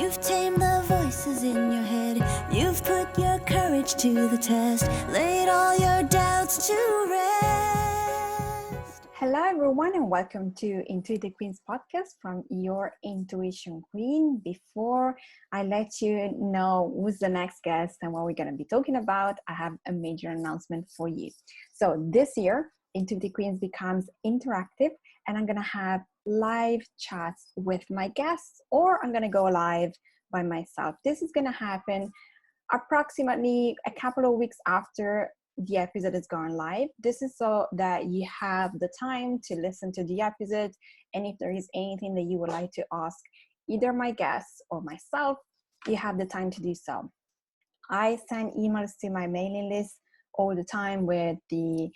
You've tamed the voices in your head. You've put your courage to the test. Laid all your doubts to rest. Hello, everyone, and welcome to Intuitive Queens podcast from your Intuition Queen. Before I let you know who's the next guest and what we're going to be talking about, I have a major announcement for you. So this year, Intuitive Queens becomes interactive, and I'm going to have live chats with my guests, or I'm going to go live by myself. This is going to happen approximately a couple of weeks after the episode is gone live. This is so that you have the time to listen to the episode, and if there is anything that you would like to ask either my guests or myself, you have the time to do so. I send emails to my mailing list all the time with the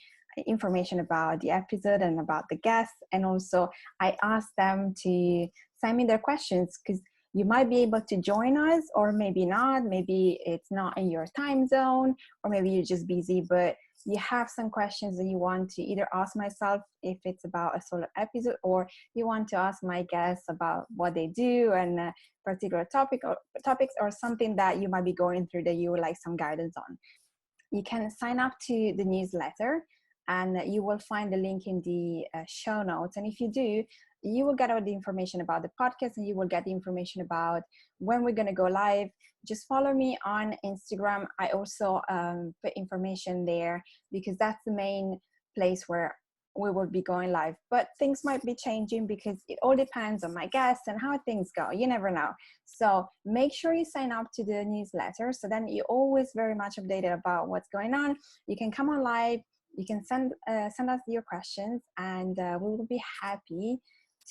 information about the episode and about the guests, and also I ask them to send me their questions, because you might be able to join us or maybe not. Maybe it's not in your time zone, or maybe you're just busy, but you have some questions that you want to either ask myself if it's about a solo episode, or you want to ask my guests about what they do and a particular topics or something that you might be going through that you would like some guidance on. You can sign up to the newsletter, and you will find the link in the show notes. And if you do, you will get all the information about the podcast, and you will get the information about when we're going to go live. Just follow me on Instagram. I also put information there, because that's the main place where we will be going live. But things might be changing, because it all depends on my guests and how things go. You never know. So make sure you sign up to the newsletter, so then you're always very much updated about what's going on. You can come on live. You can send us your questions, and we will be happy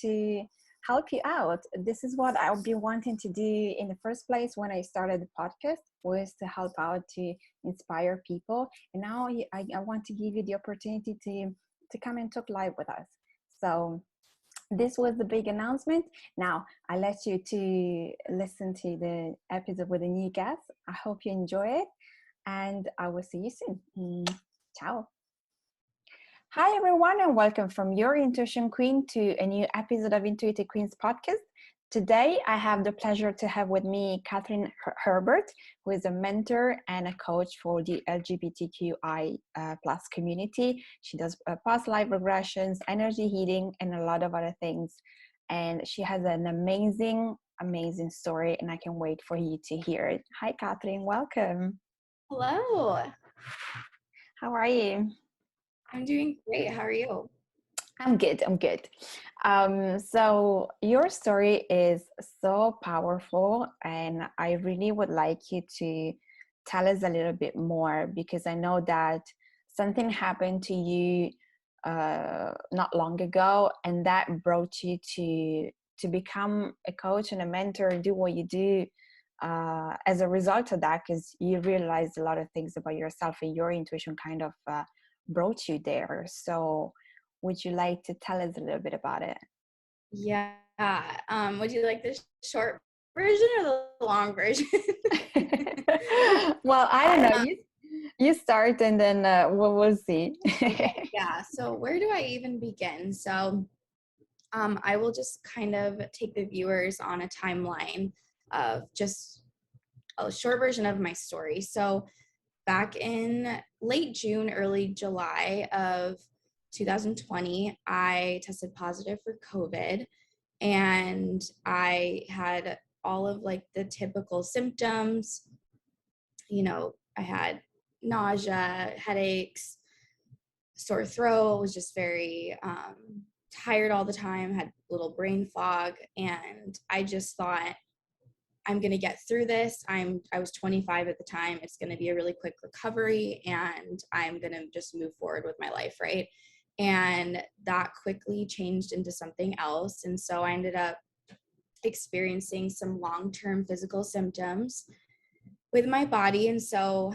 to help you out. This is what I've been wanting to do in the first place when I started the podcast, was to help out, to inspire people. And now I want to give you the opportunity to come and talk live with us. So this was the big announcement. Now I let you to listen to the episode with a new guest. I hope you enjoy it, and I will see you soon. Ciao. Hi, everyone, and welcome from your Intuition Queen to a new episode of Intuitive Queens podcast. Today, I have the pleasure to have with me Kathryn Herbert, who is a mentor and a coach for the LGBTQIA plus community. She does past life regressions, energy healing, and a lot of other things. And she has an amazing, amazing story, and I can't wait for you to hear it. Hi, Kathryn. Welcome. Hello. How are you? I'm doing great. How are you? I'm good. So your story is so powerful, and I really would like you to tell us a little bit more, because I know that something happened to you not long ago, and that brought you to become a coach and a mentor and do what you do as a result of that, because you realized a lot of things about yourself, and your intuition kind of brought you there. So would you like to tell us a little bit about it? Yeah. Would you like the short version or the long version? Well, I don't know. You start, and then we'll see. Okay, yeah. So where do I even begin? So I will just kind of take the viewers on a timeline of just a short version of my story. So back in late June, early July of 2020, I tested positive for COVID, and I had all of like the typical symptoms. You know, I had nausea, headaches, sore throat, was just very tired all the time, had little brain fog, and I just thought, I'm going to get through this. I was 25 at the time. It's going to be a really quick recovery, and I'm going to just move forward with my life, right? And that quickly changed into something else. And so I ended up experiencing some long-term physical symptoms with my body. And so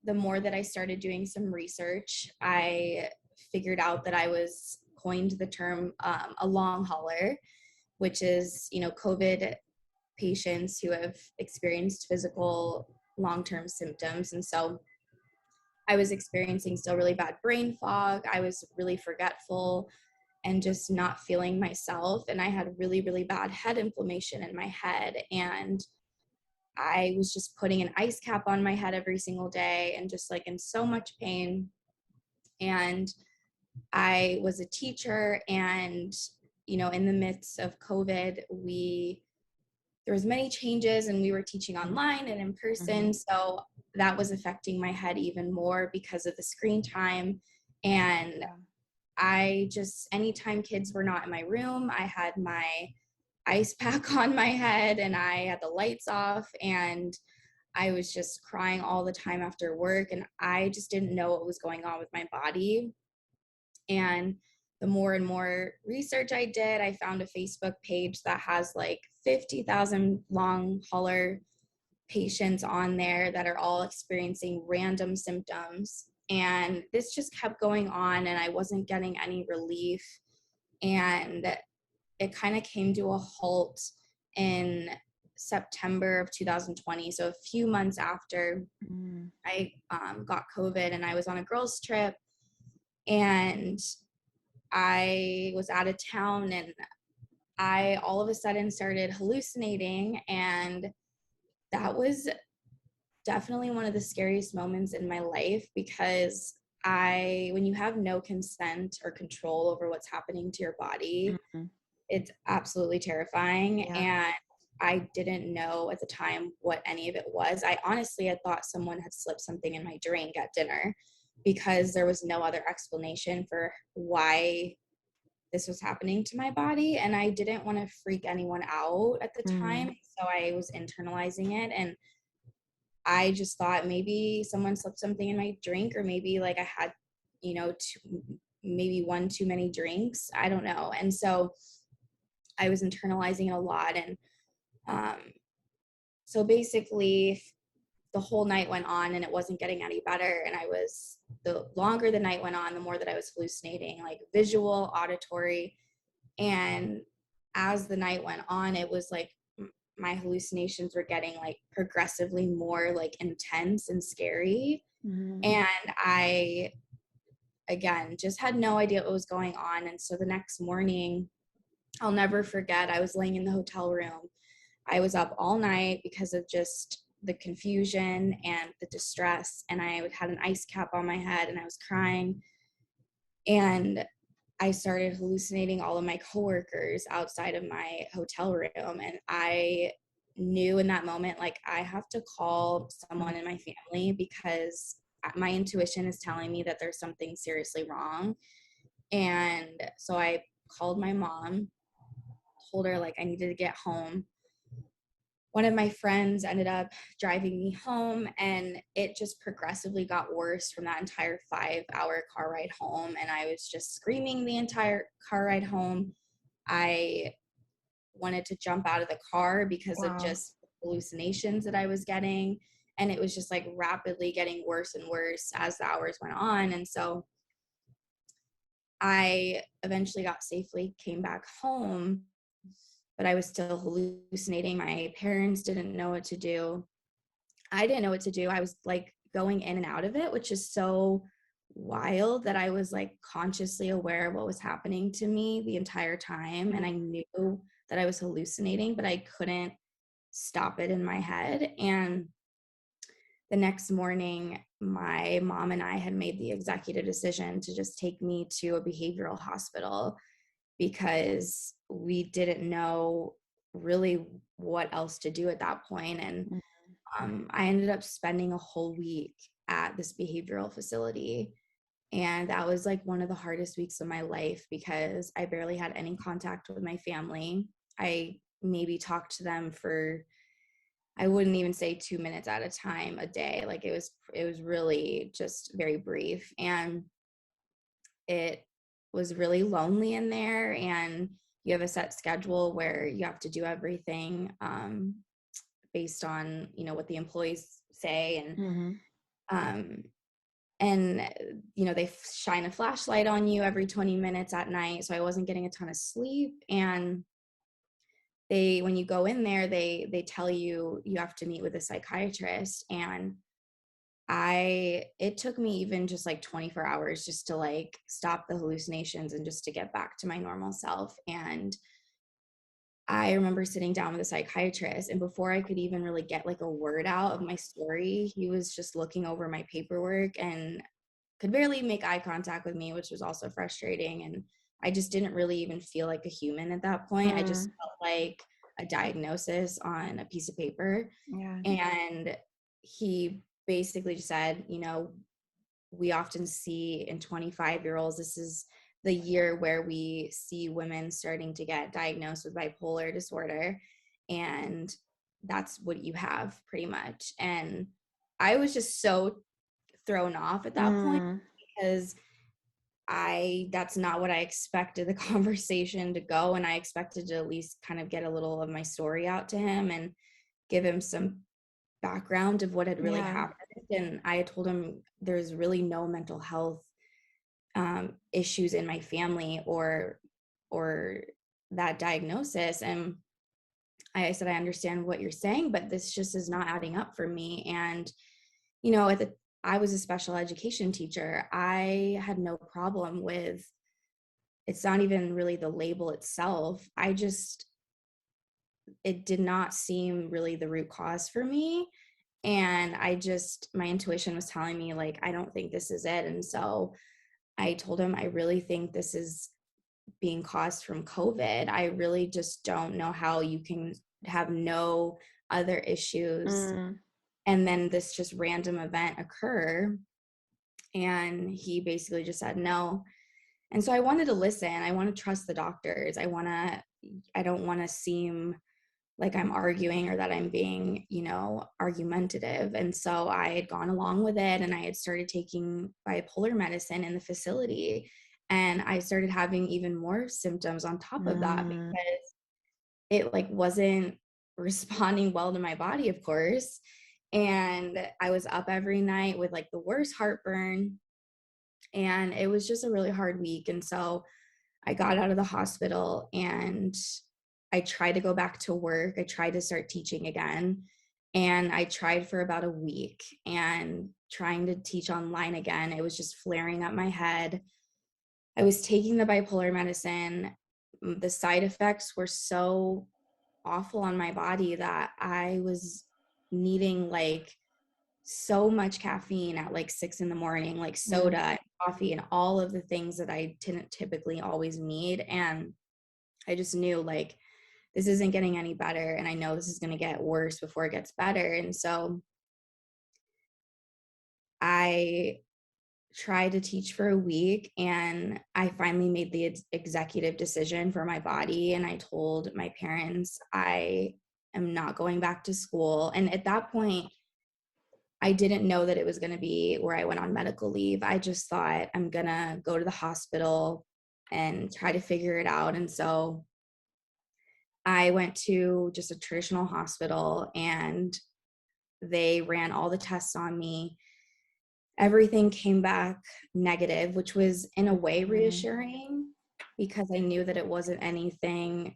the more that I started doing some research, I figured out that I was coined the term a long hauler, which is, you know, COVID patients who have experienced physical long-term symptoms. And so I was experiencing still really bad brain fog. I was really forgetful. and just not feeling myself. And I had really, really bad head inflammation in my head. And I was just putting an ice cap on my head every single day and just like in so much pain. And I was a teacher, and, in the midst of COVID, there was many changes, and we were teaching online and in person. So that was affecting my head even more because of the screen time. And anytime kids were not in my room, I had my ice pack on my head and I had the lights off, and I was just crying all the time after work. And I just didn't know what was going on with my body. And the more and more research I did, I found a Facebook page that has like 50,000 long hauler patients on there that are all experiencing random symptoms. And this just kept going on, and I wasn't getting any relief. And it kind of came to a halt in September of 2020. So a few months after I got COVID, and I was on a girls' trip, and I was out of town, and I all of a sudden started hallucinating. And that was definitely one of the scariest moments in my life, because when you have no consent or control over what's happening to your body, it's absolutely terrifying. Yeah. And I didn't know at the time what any of it was. I honestly had thought someone had slipped something in my drink at dinner, because there was no other explanation for why this was happening to my body. And I didn't want to freak anyone out at the time. So I was internalizing it. And I just thought maybe someone slipped something in my drink, or maybe like I had, maybe one too many drinks. I don't know. And so I was internalizing it a lot. And so basically the whole night went on, and it wasn't getting any better. And the longer the night went on, the more that I was hallucinating, like visual, auditory. And as the night went on, it was like my hallucinations were getting like progressively more like intense and scary. And I, again, just had no idea what was going on. And so the next morning, I'll never forget, I was laying in the hotel room. I was up all night because of just the confusion and the distress. And I had an ice cap on my head, and I was crying. And I started hallucinating all of my coworkers outside of my hotel room. And I knew in that moment, like, I have to call someone in my family, because my intuition is telling me that there's something seriously wrong. And so I called my mom, told her like I needed to get home. One of my friends ended up driving me home, and it just progressively got worse from that entire 5-hour car ride home. And I was just screaming the entire car ride home. I wanted to jump out of the car because of just hallucinations that I was getting. And it was just like rapidly getting worse and worse as the hours went on. And so I eventually came back home, but I was still hallucinating. My parents didn't know what to do. I didn't know what to do. I was like going in and out of it, which is so wild that I was like consciously aware of what was happening to me the entire time. And I knew that I was hallucinating, but I couldn't stop it in my head. And the next morning, my mom and I had made the executive decision to just take me to a behavioral hospital, because we didn't know really what else to do at that point. And I ended up spending a whole week at this behavioral facility. And that was like one of the hardest weeks of my life, because I barely had any contact with my family. I maybe talked to them for, I wouldn't even say 2 minutes at a time a day. Like it was really just very brief. And it was really lonely in there. And you have a set schedule where you have to do everything based on, what the employees say. And they shine a flashlight on you every 20 minutes at night. So I wasn't getting a ton of sleep. And when you go in there, they tell you you have to meet with a psychiatrist. And it took me even just like 24 hours just to like stop the hallucinations and just to get back to my normal self. And I remember sitting down with a psychiatrist, and before I could even really get like a word out of my story, he was just looking over my paperwork and could barely make eye contact with me, which was also frustrating. And I just didn't really even feel like a human at that point. I just felt like a diagnosis on a piece of paper. Yeah. And he basically just said, you know, we often see in 25-year-olds, this is the year where we see women starting to get diagnosed with bipolar disorder. And that's what you have pretty much. And I was just so thrown off at that point because that's not what I expected the conversation to go. And I expected to at least kind of get a little of my story out to him and give him some background of what had really happened. And I had told him there's really no mental health issues in my family or that diagnosis. And I said, I understand what you're saying, but this just is not adding up for me. And, you know, I was a special education teacher. I had no problem with, it's not even really the label itself. It did not seem really the root cause for me. And my intuition was telling me like, I don't think this is it. And so I told him, I really think this is being caused from COVID. I really just don't know how you can have no other issues and then this just random event occur. And he basically just said no. And so I wanted to listen. I want to trust the doctors. I don't want to seem like I'm arguing or that I'm being, you know, argumentative. And so I had gone along with it, and I had started taking bipolar medicine in the facility. And I started having even more symptoms on top of that because it like wasn't responding well to my body, of course. And I was up every night with like the worst heartburn. And it was just a really hard week. And so I got out of the hospital and I tried to go back to work. I tried to start teaching again. And I tried for about a week and trying to teach online again. It was just flaring up my head. I was taking the bipolar medicine. The side effects were so awful on my body that I was needing like so much caffeine at like 6 a.m, like soda and coffee and all of the things that I didn't typically always need. And I just knew like, this isn't getting any better. And I know this is going to get worse before it gets better. And so I tried to teach for a week, and I finally made the executive decision for my body. And I told my parents, I am not going back to school. And at that point, I didn't know that it was going to be where I went on medical leave. I just thought I'm going to go to the hospital and try to figure it out. And so I went to just a traditional hospital, and they ran all the tests on me. Everything came back negative, which was in a way reassuring because I knew that it wasn't anything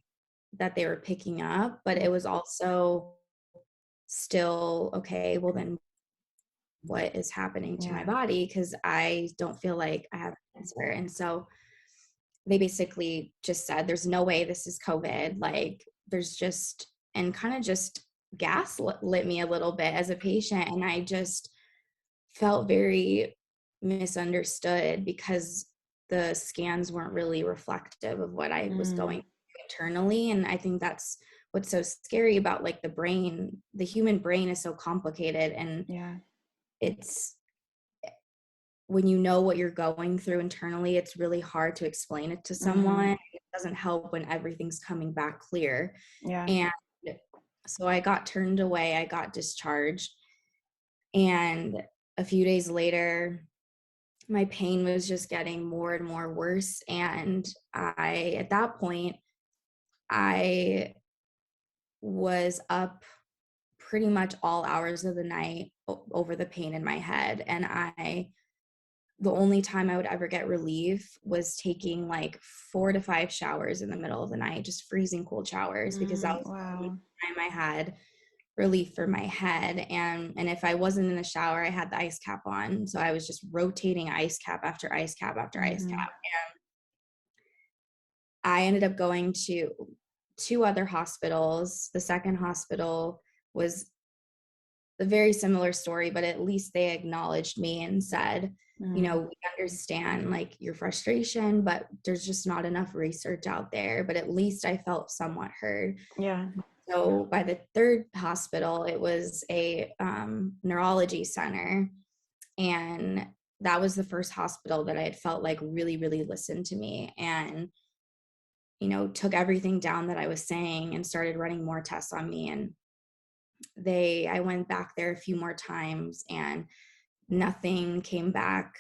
that they were picking up, but it was also still, okay, well then what is happening to my body? Because I don't feel like I have cancer. And so they basically just said, there's no way this is COVID. Like there's just, and kind of just gaslit me a little bit as a patient. And I just felt very misunderstood because the scans weren't really reflective of what I was going through internally. And I think that's what's so scary about like the brain. The human brain is so complicated, and it's, when you know what you're going through internally, it's really hard to explain it to someone. It doesn't help when everything's coming back clear. And so I got turned away. I got discharged. And a few days later, my pain was just getting more and more worse. And at that point, I was up pretty much all hours of the night over the pain in my head. And the only time I would ever get relief was taking like 4 to 5 showers in the middle of the night, just freezing cold showers, because that was the only time I had relief for my head. And if I wasn't in the shower, I had the ice cap on. So I was just rotating ice cap after ice cap after ice cap. And I ended up going to 2 other hospitals. The second hospital was a very similar story, but at least they acknowledged me and said, you know, we understand like your frustration, but there's just not enough research out there. But at least I felt somewhat heard. Yeah. So by the third hospital, it was a neurology center. And that was the first hospital that I had felt like really, really listened to me and, you know, took everything down that I was saying and started running more tests on me. And I went back there a few more times and nothing came back.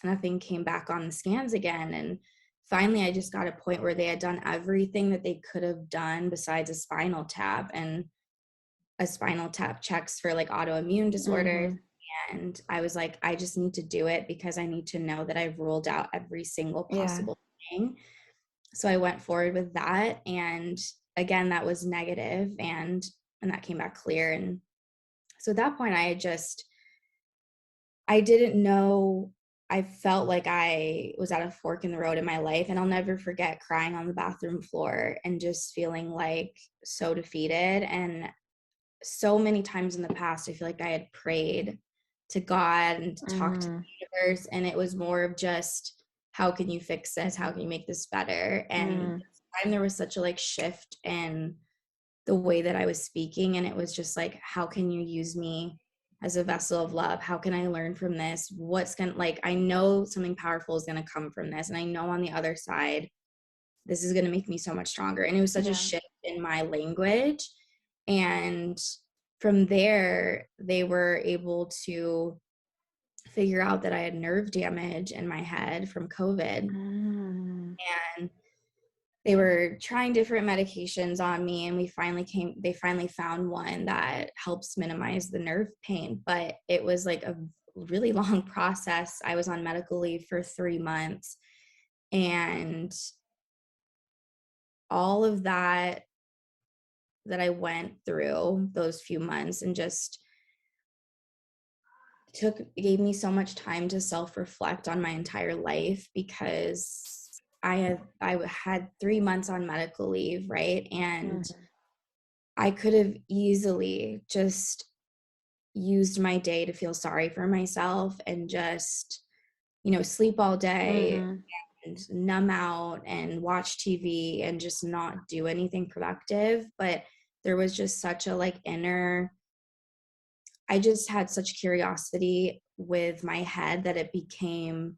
Nothing came back on the scans again. And finally, I just got a point where they had done everything that they could have done besides a spinal tap, and a spinal tap checks for like autoimmune disorders. And I was like, I just need to do it because I need to know that I've ruled out every single possible thing. So I went forward with that. And again, that was negative, and that came back clear. And so at that point, I didn't know. I felt like I was at a fork in the road in my life. And I'll never forget crying on the bathroom floor and just feeling like so defeated. And so many times in the past, I feel like I had prayed to God and to talk to the universe. And it was more of just, how can you fix this? How can you make this better? And this time there was such a like shift in the way that I was speaking. And it was just like, how can you use me as a vessel of love? How can I learn from this? What's going to, like, I know something powerful is going to come from this. And I know on the other side, this is going to make me so much stronger. And it was such a shift in my language. And from there, they were able to figure out that I had nerve damage in my head from COVID. And they were trying different medications on me, and they finally found one that helps minimize the nerve pain. But it was like a really long process. I was on medical leave for 3 months, and all of that I went through those few months, and just gave me so much time to self-reflect on my entire life, because I had 3 months on medical leave, right? And I could have easily just used my day to feel sorry for myself and just, you know, sleep all day and numb out and watch TV and just not do anything productive. But there was just such a like I just had such curiosity with my head that it became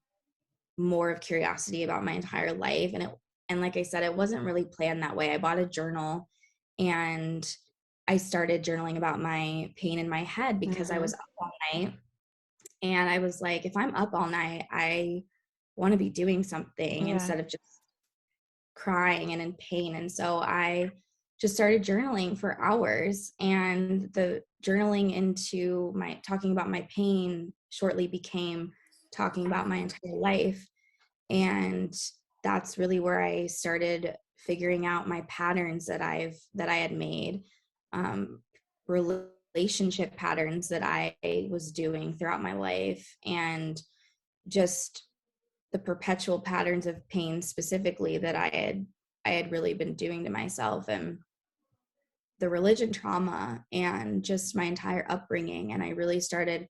more of curiosity about my entire life. And like I said, it wasn't really planned that way. I bought a journal and I started journaling about my pain in my head because I was up all night. And I was like, if I'm up all night, I want to be doing something instead of just crying and in pain. And so I just started journaling for hours, and the journaling into talking about my pain shortly became talking about my entire life. And that's really where I started figuring out my patterns that I had made, relationship patterns that I was doing throughout my life, and just the perpetual patterns of pain specifically that I had really been doing to myself, and the religion trauma and just my entire upbringing. And I really started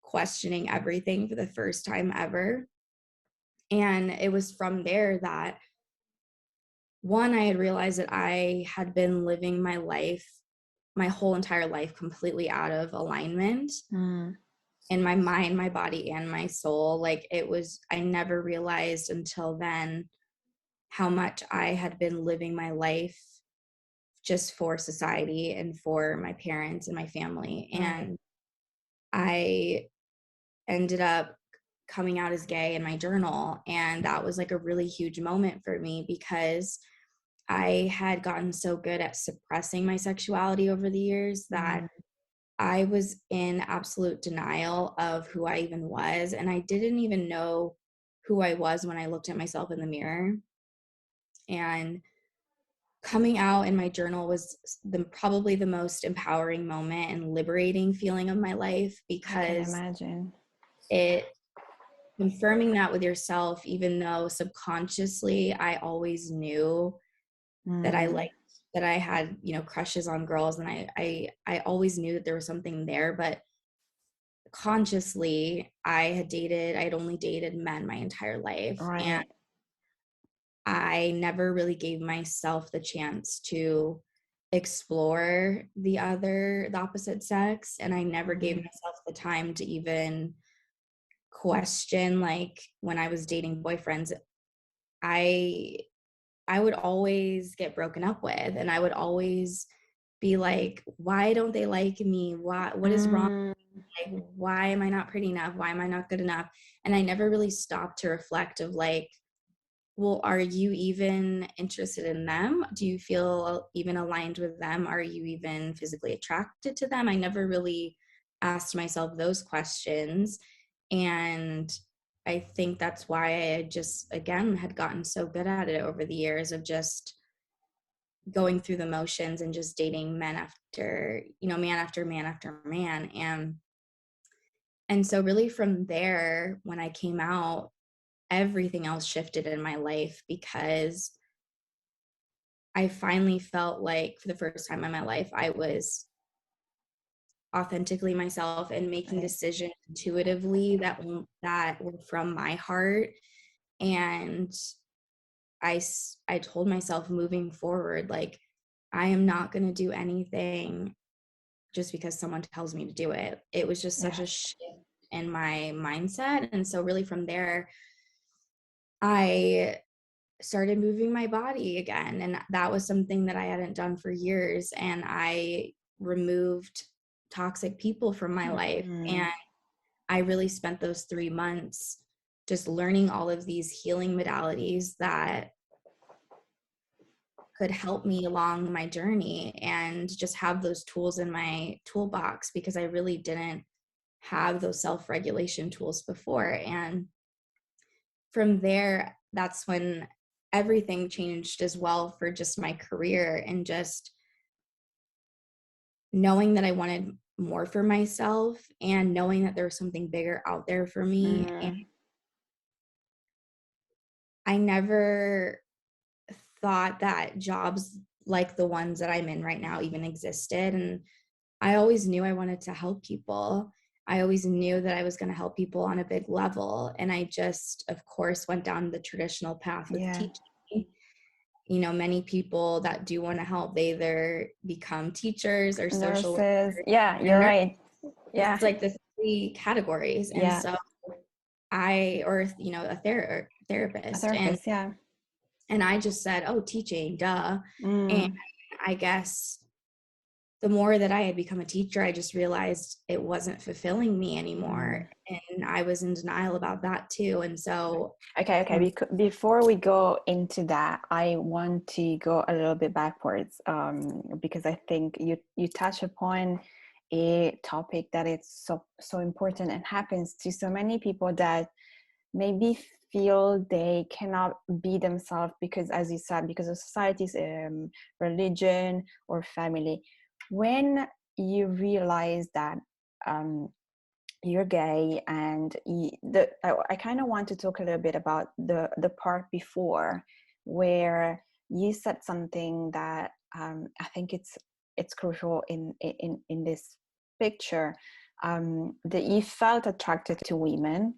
questioning everything for the first time ever. And it was from there that, one, I had realized that I had been living my life, my whole entire life, completely out of alignment in my mind, my body, and my soul. Like, I never realized until then how much I had been living my life just for society and for my parents and my family. And I ended up coming out as gay in my journal. And that was like a really huge moment for me, because I had gotten so good at suppressing my sexuality over the years that I was in absolute denial of who I even was. And I didn't even know who I was when I looked at myself in the mirror. And coming out in my journal was probably the most empowering moment and liberating feeling of my life, I can because imagine. it confirming that with yourself, even though subconsciously I always knew that I liked, that I had, you know, crushes on girls, and I always knew that there was something there, but consciously I had only dated men my entire life, and Right. I never really gave myself the chance to explore the opposite sex, and I never gave myself the time to even question, like, when I was dating boyfriends, I I would always get broken up with, and I would always be like, why don't they like me? What is wrong? Mm, Like, why am I not pretty enough? Why am I not good enough? And I never really stopped to reflect of like, well, are you even interested in them? Do you feel even aligned with them? Are you even physically attracted to them? I never really asked myself those questions. And I think that's why I just, again, had gotten so good at it over the years of just going through the motions and just dating men after, you know, man after man after man. And so really from there, when I came out, everything else shifted in my life, because I finally felt like for the first time in my life, I was authentically myself and making right. decisions intuitively that were from my heart. And I told myself moving forward, like, I am not going to do anything just because someone tells me to do it. It was just such a Yes. shift in my mindset. And so really from there, I started moving my body again. And that was something that I hadn't done for years. And I removed toxic people from my life. Mm, And I really spent those 3 months just learning all of these healing modalities that could help me along my journey, and just have those tools in my toolbox, because I really didn't have those self-regulation tools before. And from there, that's when everything changed as well for just my career, and just knowing that I wanted more for myself, and knowing that there was something bigger out there for me. And mm, I never thought that jobs like the ones that I'm in right now even existed. And I always knew I wanted to help people. I always knew that I was going to help people on a big level. And I just, of course, went down the traditional path with yeah. teaching. You know, many people that do want to help, they either become teachers or social Nurses. workers. Yeah, And you're right. Yeah. it's like the three categories. And Yeah. so or, you know, a A therapist. therapist. Yeah. And I just said, oh, teaching, duh. And Mm, I guess the more that I had become a teacher, I just realized it wasn't fulfilling me anymore. mm. And I was in denial about that too. And so, Okay, okay. Before we go into that, I want to go a little bit backwards, because I think you touch upon a topic that is so important and happens to so many people that maybe feel they cannot be themselves because, as you said, because of society's religion or family. When you realize that um, you're gay, and I kind of want to talk a little bit about the part before, where you said something that I think it's crucial in this picture, that you felt attracted to women,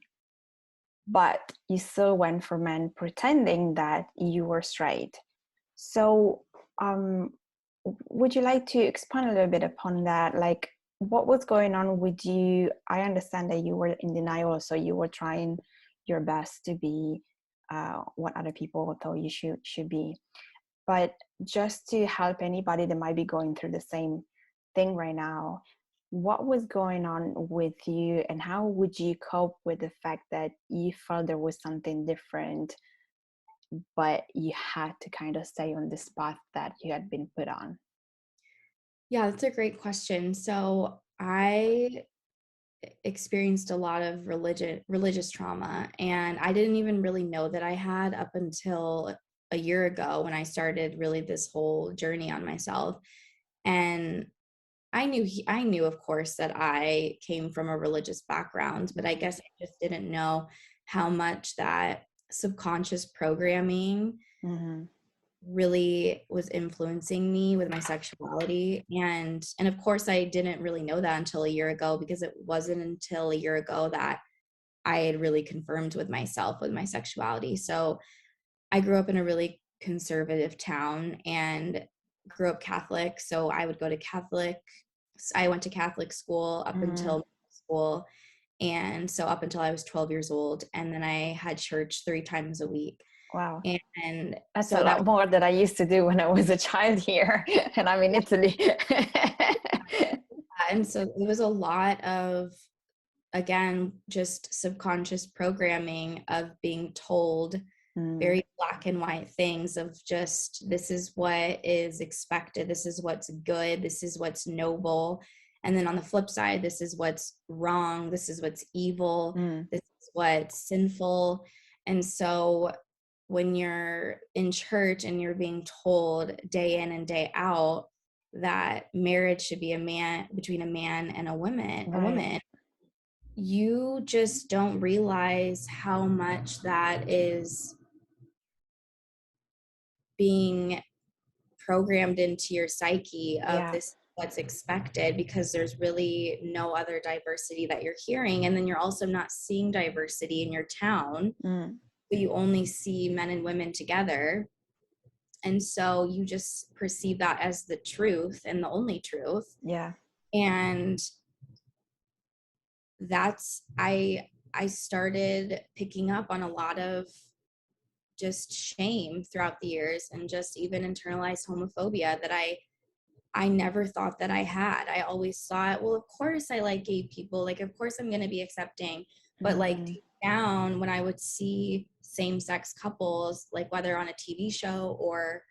but you still went for men pretending that you were straight. So, um, would you like to expand a little bit upon that? Like, what was going on with you? I understand that you were in denial, so you were trying your best to be what other people thought you should be. But just to help anybody that might be going through the same thing right now, what was going on with you, and how would you cope with the fact that you felt there was something different, but you had to kind of stay on this path that you had been put on? yeah, that's a great question. So I experienced a lot of religious trauma, and I didn't even really know that I had up until a year ago when I started really this whole journey on myself. And I knew, of course, that I came from a religious background, but I guess I just didn't know how much that subconscious programming really was influencing me with my sexuality. And of course, I didn't really know that until a year ago, because it wasn't until a year ago that I had really confirmed with myself with my sexuality. So I grew up in a really conservative town and grew up Catholic. So I would go to I went to Catholic school up until middle school. And so up until I was 12 years old. And then I had church 3 times a week. Wow. And That's so a lot more than I used to do when I was a child here. And I'm in Italy. and so it was a lot of, again, just subconscious programming of being told very black and white things of just, this is what is expected, this is what's good, this is what's noble, and then on the flip side, this is what's wrong, this is what's evil, this is what's sinful. And so when you're in church and you're being told day in and day out that marriage should be between a man and a woman, you just don't realize how much that is being programmed into your psyche of this what's expected, because there's really no other diversity that you're hearing. And then you're also not seeing diversity in your town. So you only see men and women together. And so you just perceive that as the truth and the only truth. Yeah. And that's, I started picking up on a lot of just shame throughout the years, and just even internalized homophobia that I never thought that I had. I always thought, well, of course I like gay people. Like, of course I'm going to be accepting. But like deep down, when I would see same-sex couples, like whether on a TV show or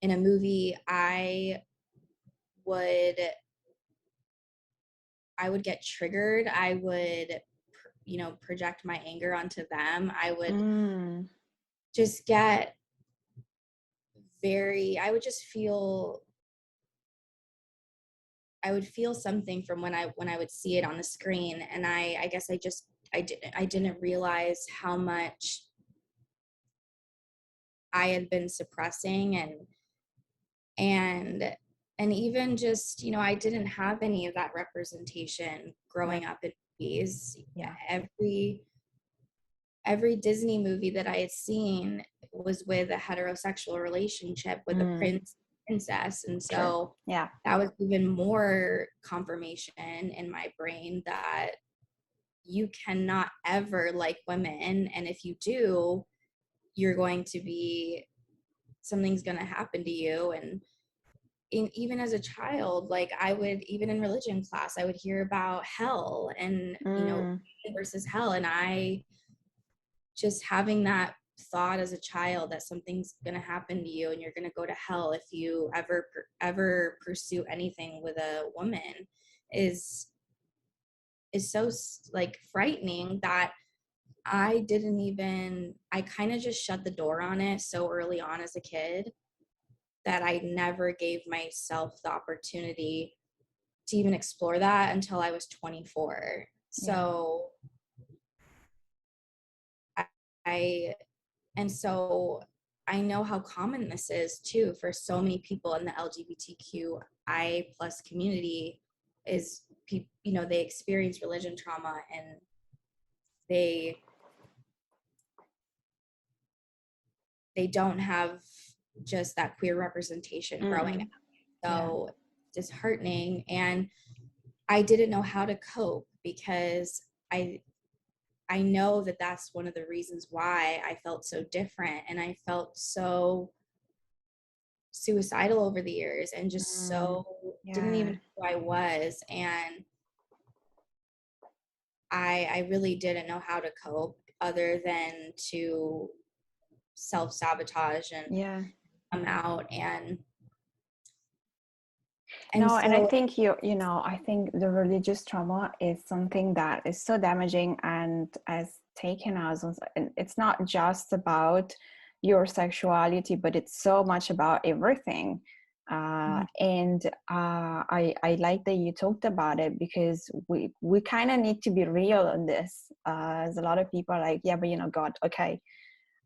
in a movie, I would get triggered. I would, project my anger onto them. I would just get I would just feel, I would feel something from when I would see it on the screen. And I guess I didn't realize how much I had been suppressing, and even just, I didn't have any of that representation growing up in movies. Every Disney movie that I had seen was with a heterosexual relationship with a prince, princess. And so that was even more confirmation in my brain that you cannot ever like women. And if you do, you're going to be, something's going to happen to you. And even as a child, like I would, even in religion class, I would hear about hell and, versus hell. And I just having that thought as a child that something's going to happen to you and you're going to go to hell if you ever pursue anything with a woman is so like frightening that I kind of just shut the door on it so early on as a kid that I never gave myself the opportunity to even explore that until I was 24. So so I know how common this is too for so many people in the LGBTQIA plus community is, they experience religion trauma and they don't have just that queer representation growing up. So disheartening. And I didn't know how to cope, because I know that that's one of the reasons why I felt so different, and I felt so suicidal over the years and just so didn't even know who I was. And I really didn't know how to cope other than to self-sabotage and come out and no, so, and I think I think the religious trauma is something that is so damaging and has taken us. And it's not just about your sexuality, but it's so much about everything. And I like that you talked about it, because we kind of need to be real on this. As a lot of people are like, yeah, but God, okay,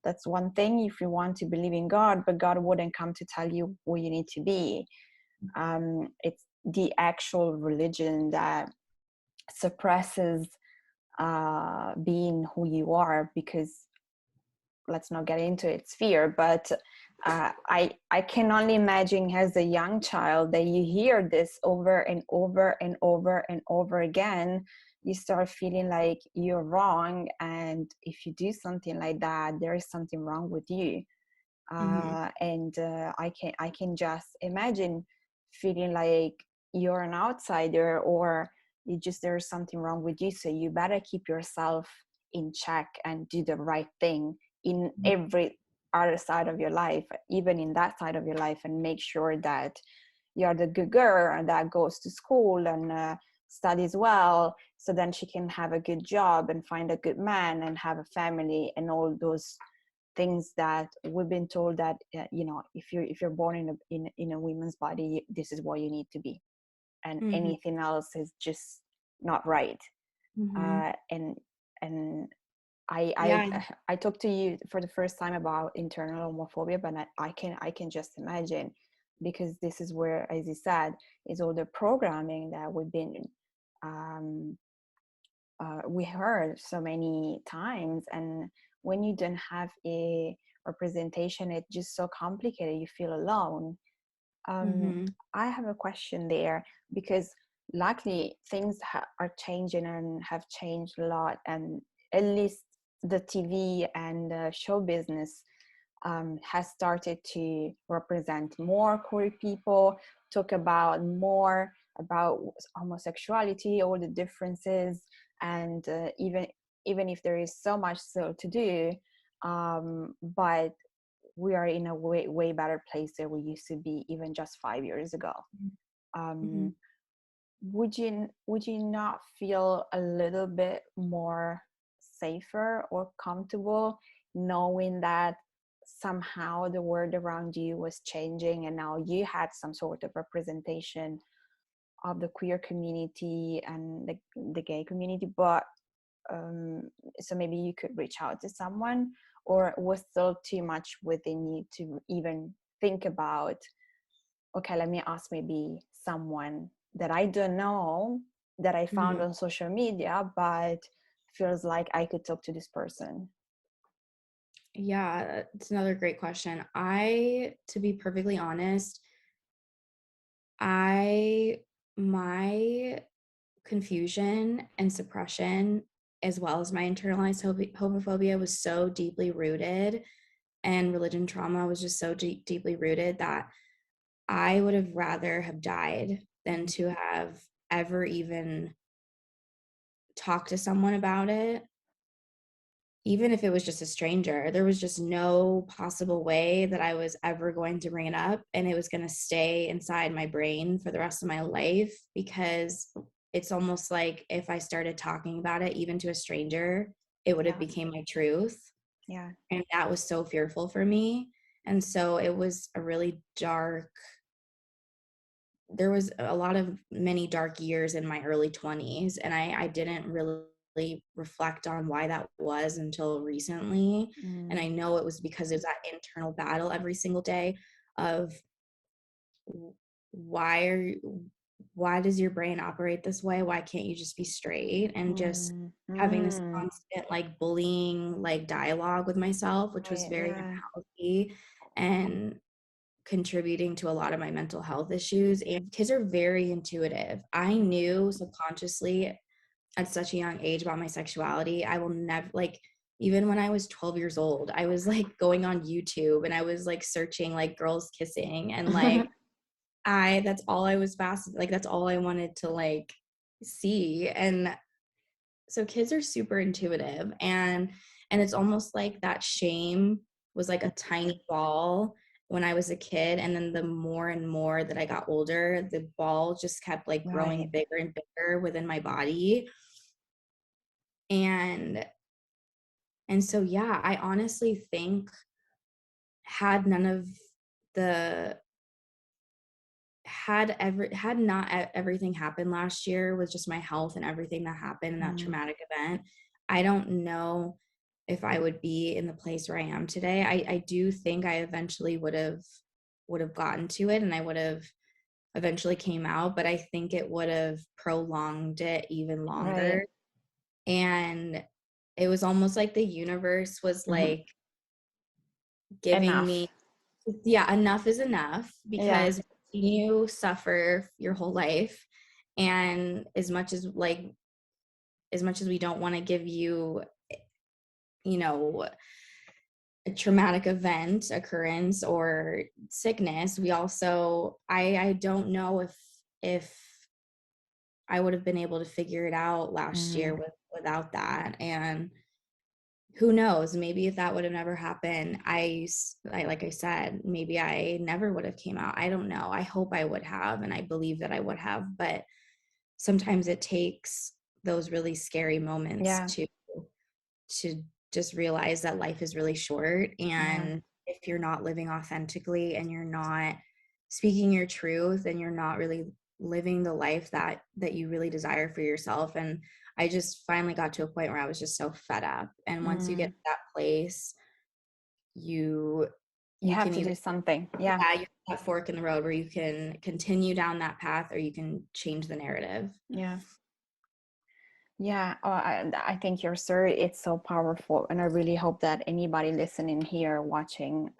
that's one thing if you want to believe in God, but God wouldn't come to tell you who you need to be. It's the actual religion that suppresses being who you are, because let's not get into its fear, but I can only imagine as a young child that you hear this over and over and over and over again. You start feeling like you're wrong, and if you do something like that, there is something wrong with you. And I can just imagine feeling like you're an outsider, or you just there's something wrong with you, so you better keep yourself in check and do the right thing in every other side of your life, even in that side of your life, and make sure that you're the good girl and that goes to school and studies well, so then she can have a good job and find a good man and have a family, and all those things that we've been told that if you're born in a woman's body, this is what you need to be, and anything else is just not right. And I talked to you for the first time about internal homophobia, but I can just imagine, because this is where, as you said, is all the programming that we've been we heard so many times. And when you don't have a representation, it's just so complicated, you feel alone. I have a question there, because luckily things are changing and have changed a lot, and at least the TV and show business has started to represent more queer people, talk about more about homosexuality, all the differences, and even if there is so much still to do, but we are in a way better place than we used to be even just 5 years ago. Would you not feel a little bit more safer or comfortable knowing that somehow the world around you was changing, and now you had some sort of representation of the queer community and the gay community, but so maybe you could reach out to someone, or was still too much within you to even think about, okay, let me ask maybe someone that I don't know, that I found on social media, but feels like I could talk to this person? Yeah, it's another great question. To be perfectly honest, my confusion and suppression, as well as my internalized homophobia, was so deeply rooted, and religion trauma was just so deeply rooted, that I would have rather have died than to have ever even talked to someone about it. Even if it was just a stranger, there was just no possible way that I was ever going to bring it up, and it was going to stay inside my brain for the rest of my life, because it's almost like if I started talking about it, even to a stranger, it would have became my truth. Yeah. And that was so fearful for me. And so it was a really there was a lot of many dark years in my early 20s, and I didn't really reflect on why that was until recently. And I know it was because there's that internal battle every single day of why does your brain operate this way? Why can't you just be straight? And just having this constant like bullying like dialogue with myself, which was very unhealthy and contributing to a lot of my mental health issues. And kids are very intuitive. I knew subconsciously at such a young age about my sexuality. I will never, like, even when I was 12 years old, I was like going on YouTube and I was like searching like girls kissing, and like that's all I was like that's all I wanted to like see. And so kids are super intuitive, and it's almost like that shame was like a tiny ball when I was a kid, and then the more and more that I got older, the ball just kept like growing bigger and bigger within my body. And so yeah, I honestly think had none of the had not everything happen last year with just my health and everything that happened in that traumatic event, I don't know if I would be in the place where I am today. I do think I eventually would have gotten to it, and I would have eventually came out, but I think it would have prolonged it even longer. Right. And it was almost like the universe was like giving Enough. me, yeah, enough is enough, Yeah. because you suffer your whole life. And as much as we don't want to give you, you know, a traumatic event, occurrence, or sickness, we also, I don't know if I would have been able to figure it out last year without that. And who knows, maybe if that would have never happened, like I said, maybe I never would have came out. I don't know. I hope I would have, and I believe that I would have, but sometimes it takes those really scary moments Yeah. to just realize that life is really short. Yeah. And if you're not living authentically, and you're not speaking your truth, and you're not really living the life that you really desire for yourself. And I just finally got to a point where I was just so fed up. And once you get to that place, you You have can to either, do something. Yeah. yeah, you have that fork in the road where you can continue down that path, or you can change the narrative. Yeah. Yeah, I think your story, it's so powerful, and I really hope that anybody listening here, watching,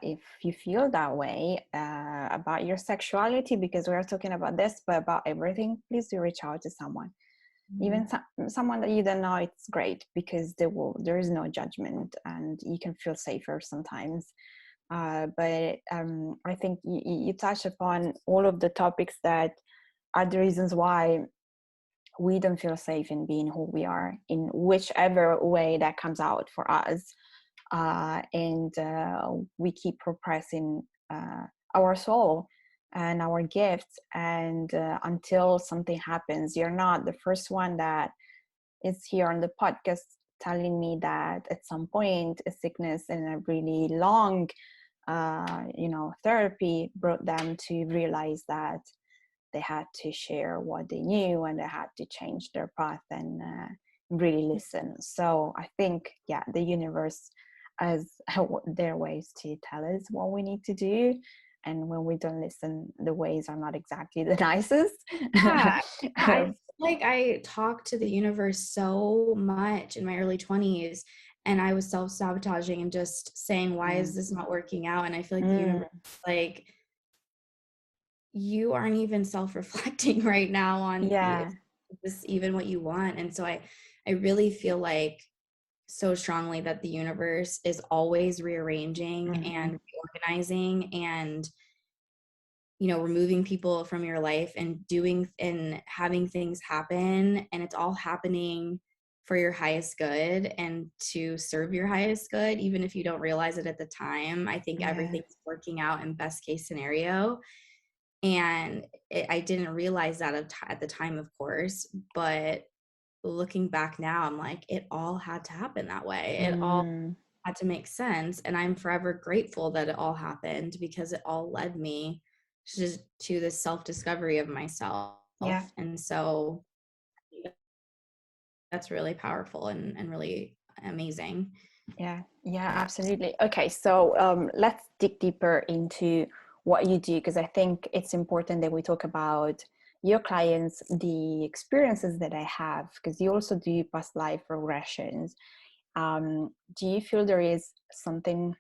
if you feel that way about your sexuality, because we are talking about this, but about everything, please do reach out to someone, even someone that you don't know. It's great, because there is no judgment, and you can feel safer sometimes. But I think you touch upon all of the topics that are the reasons why we don't feel safe in being who we are, in whichever way that comes out for us. And we keep repressing our soul and our gifts. And until something happens, you're not the first one that is here on the podcast telling me that at some point a sickness and a really long therapy brought them to realize that they had to share what they knew, and they had to change their path and really listen. So I think, yeah, the universe has their ways to tell us what we need to do. And when we don't listen, the ways are not exactly the nicest. Yeah, I feel like I talked to the universe so much in my early 20s, and I was self-sabotaging and just saying, why is this not working out? And I feel like the universe, like, you aren't even self-reflecting right now on Yeah. is this even what you want. And so I really feel like so strongly that the universe is always rearranging and reorganizing, and removing people from your life, and doing and having things happen, and it's all happening for your highest good and to serve your highest good, even if you don't realize it at the time. I think everything's working out in best case scenario. And I didn't realize that at the time, of course, but looking back now, I'm like, it all had to happen that way. It all had to make sense. And I'm forever grateful that it all happened, because it all led me to this self-discovery of myself. Yeah. And so that's really powerful and really amazing. Yeah, absolutely. Okay, so let's dig deeper into what you do, because I think it's important that we talk about your clients, the experiences that I have, because you also do past life regressions. Do you feel there is something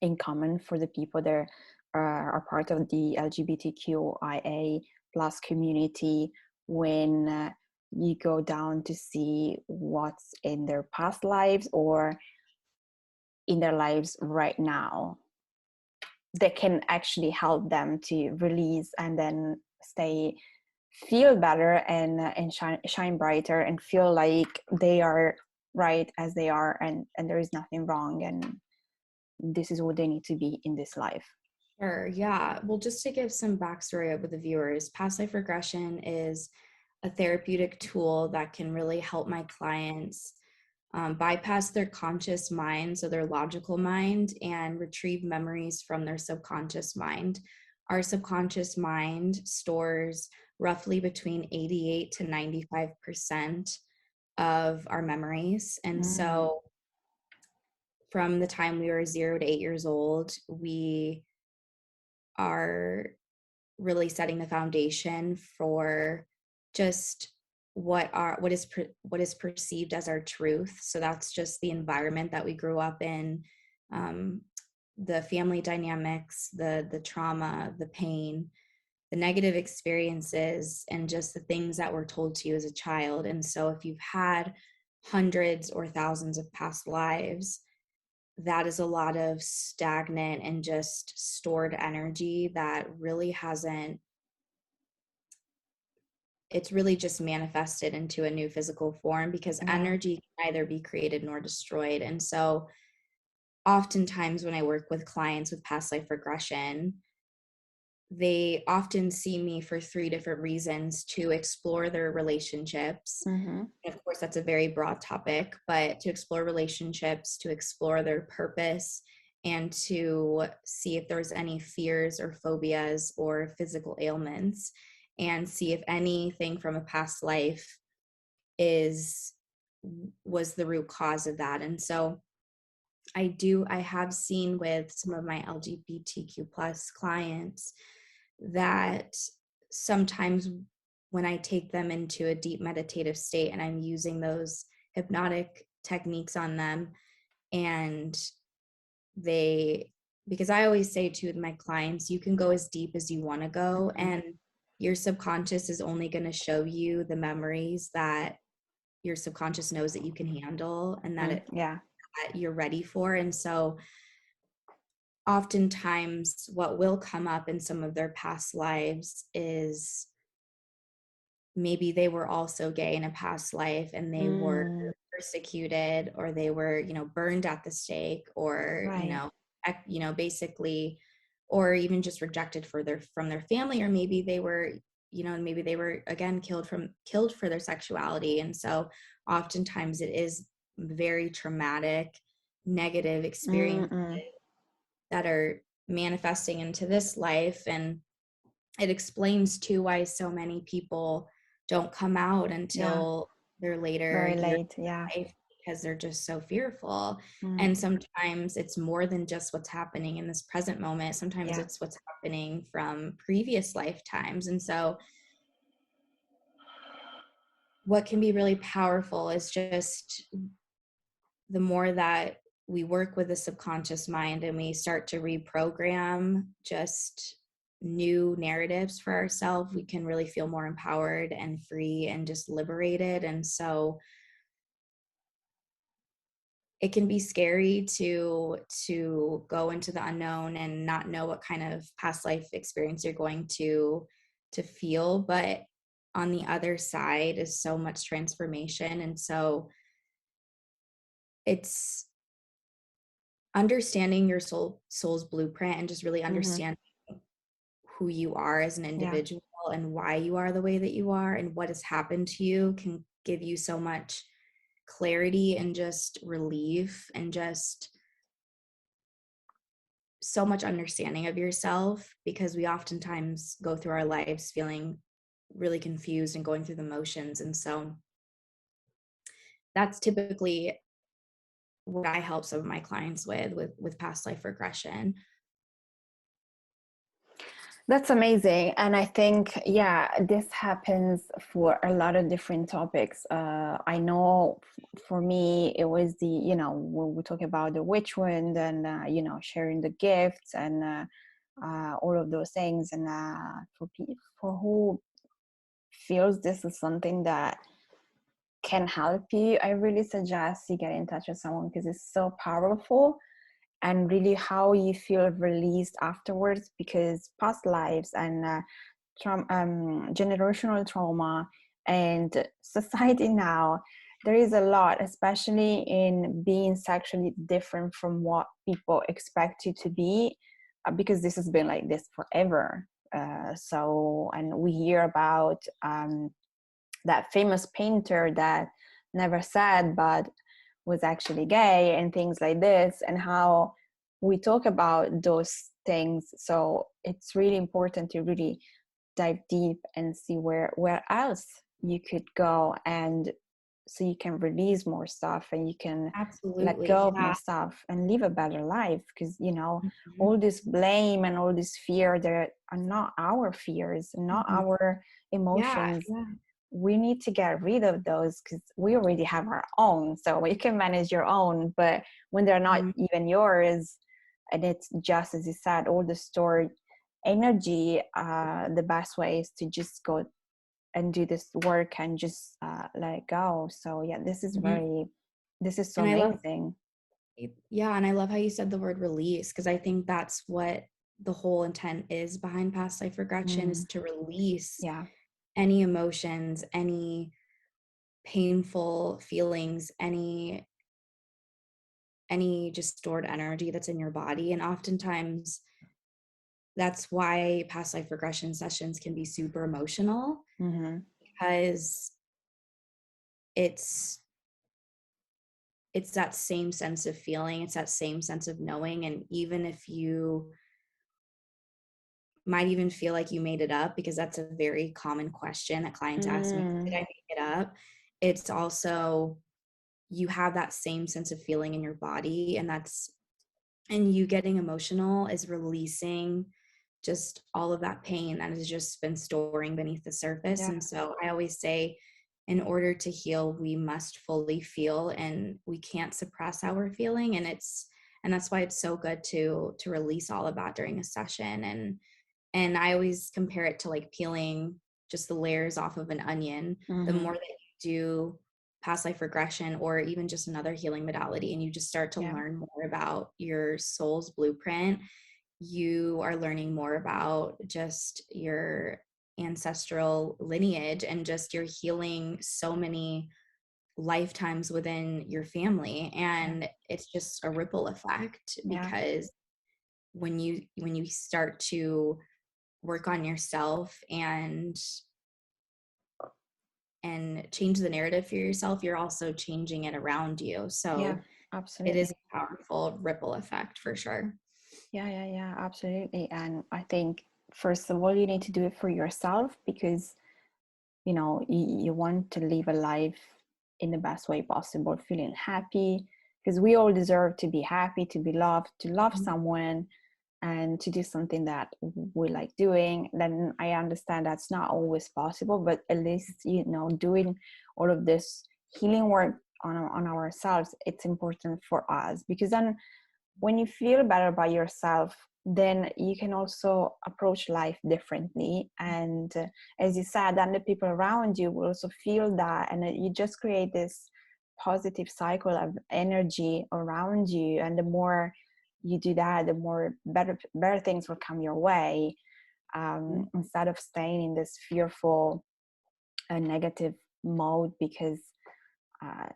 in common for the people that are part of the LGBTQIA plus community when you go down to see what's in their past lives or in their lives right now that can actually help them to release and then feel better and shine brighter and feel like they are right as they are, and there is nothing wrong, and this is what they need to be in this life? Sure. Yeah. Well, just to give some backstory with the viewers, past life regression is a therapeutic tool that can really help my clients bypass their conscious mind, so their logical mind, and retrieve memories from their subconscious mind. Our subconscious mind stores roughly between 88 to 95% of our memories. And so from the time we were 0 to 8 years old, we are really setting the foundation for just what is perceived as our truth. So that's just the environment that we grew up in, the family dynamics, the trauma, the pain, the negative experiences, and just the things that were told to you as a child. And so if you've had hundreds or thousands of past lives, that is a lot of stagnant and just stored energy that really hasn't, it's really just manifested into a new physical form, because energy can neither be created nor destroyed. And so oftentimes when I work with clients with past life regression, they often see me for 3 different reasons: to explore their relationships. And of course, that's a very broad topic, but to explore relationships, to explore their purpose, and to see if there's any fears or phobias or physical ailments, and see if anything from a past life was the root cause of that. And so I have seen with some of my LGBTQ plus clients that sometimes when I take them into a deep meditative state and I'm using those hypnotic techniques on them, and because I always say to my clients, you can go as deep as you want to go, and your subconscious is only going to show you the memories that your subconscious knows that you can handle and that that you're ready for. And so oftentimes what will come up in some of their past lives is maybe they were also gay in a past life and they were persecuted, or they were, burned at the stake, or, basically, or even just rejected from their family, or maybe they were, again killed for their sexuality. And so oftentimes it is very traumatic, negative experiences that are manifesting into this life. And it explains too why so many people don't come out until they're very late, life, because they're just so fearful. And sometimes it's more than just what's happening in this present moment. Sometimes it's what's happening from previous lifetimes. And so what can be really powerful is just the more that we work with the subconscious mind and we start to reprogram just new narratives for ourselves, we can really feel more empowered and free and just liberated. And so it can be scary to go into the unknown and not know what kind of past life experience you're going to feel, but on the other side is so much transformation. And so it's understanding your soul's blueprint and just really understanding who you are as an individual and why you are the way that you are and what has happened to you can give you so much clarity and just relief and just so much understanding of yourself, because we oftentimes go through our lives feeling really confused and going through the motions. And so that's typically what I help some of my clients with past life regression. That's amazing. And I think, this happens for a lot of different topics. I know for me, it was when we talk about the witch wound and, sharing the gifts and all of those things. And for who feels this is something that can help you, I really suggest you get in touch with someone, because it's so powerful. And really how you feel released afterwards, because past lives and generational trauma and society now, there is a lot, especially in being sexually different from what people expect you to be, because this has been like this forever. And we hear about that famous painter that never said, but was actually gay and things like this, and how we talk about those things. So it's really important to really dive deep and see where else you could go, and so you can release more stuff and you can let Absolutely. go of more Yeah. stuff and live a better life. Because Mhm. all this blame and all this fear, that are not our fears, not Mhm. our Yeah. emotions. Yeah. We need to get rid of those, because we already have our own. So you can manage your own, but when they're not Mhm. even yours, and it's just, as you said, all the stored energy, the best way is to just go and do this work and just let it go. So yeah, Mhm. this is so And I love, amazing. yeah, and I love how you said the word release, because I think that's what the whole intent is behind past life regression, is Mm, to release yeah, any emotions, any painful feelings, any just stored energy that's in your body. And oftentimes that's why past life regression sessions can be super emotional, mm-hmm, because it's it's that same sense of feeling, it's that same sense of knowing. And even if you might even feel like you made it up, because that's a very common question that clients ask me, did I mm, make it up? It's also, you have that same sense of feeling in your body, and you getting emotional is releasing just all of that pain that has just been storing beneath the surface. yeah, And so I always say, in order to heal, we must fully feel, and we can't suppress our feeling. And that's why it's so good to release all of that during a session. And I always compare it to like peeling just the layers off of an onion. The mm-hmm, more that you do past life regression, or even just another healing modality, and you just start to yeah, learn more about your soul's blueprint, you are learning more about just your ancestral lineage, and just you're healing so many lifetimes within your family. yeah, And it's just a ripple effect, yeah, because when you start to work on yourself and change the narrative for yourself, you're also changing it around you. yeah, So it is absolutely. a powerful ripple effect for sure. Yeah, absolutely. And I think, first of all, you need to do it for yourself, because you want to live a life in the best way possible, feeling happy, because we all deserve to be happy, to be loved, to love Mhm. someone, and to do something that we like doing. Then I understand that's not always possible, but at least doing all of this healing work on ourselves, it's important for us, because then when you feel better about yourself, then you can also approach life differently. And as you said, then the people around you will also feel that, and you just create this positive cycle of energy around you. And the more you do that, the more better things will come your way, instead of staying in this fearful negative mode, because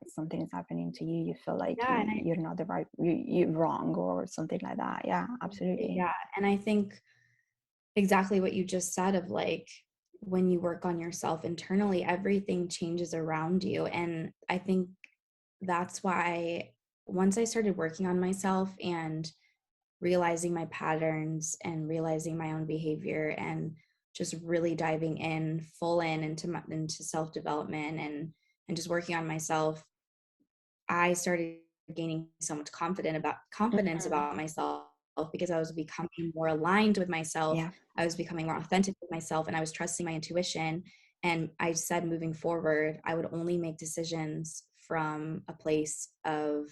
something is happening to you, you feel like Yeah, and you're not the right, you're wrong, or something like that. Yeah, absolutely. yeah, and I think exactly what you just said, of like, when you work on yourself internally, everything changes around you. And I think that's why once I started working on myself and realizing my patterns and realizing my own behavior, and just really diving in full into self-development, and just working on myself, I started gaining so much confidence Mhm. about myself, because I was becoming more aligned with myself. Yeah. I was becoming more authentic with myself, and I was trusting my intuition. And I said, moving forward, I would only make decisions from a place of